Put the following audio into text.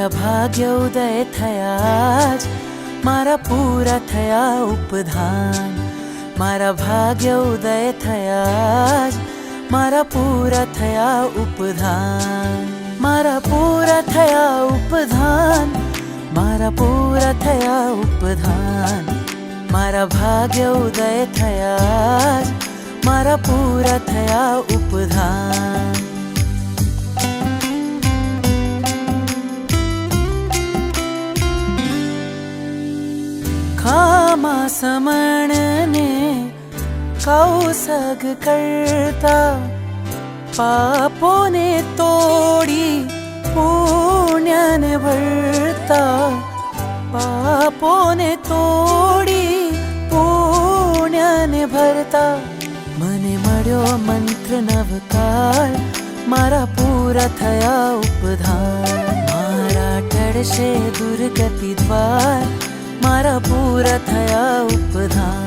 मारा भाग्य उदय थयाज, मारा पूरा थया उपधान। मारा भाग्य उदय थयाज, मारा पूरा थया उपधान। मारा पूरा थया उपधान, मारा पूरा थया उपधान। मारा भाग्य उदय थयाज, मारा पूरा थया उपधान। खामा समणने कौसग करता, पापों ने तोड़ी पुण्य ने भरता। पापों ने तोड़ी पुण्य ने भरता। मने मळ्यो मंत्र नवकाळ, मारा पूरा थया उपधान। मारा टळशे दुर्गति द्वार, मारा पूरा थया उपधान।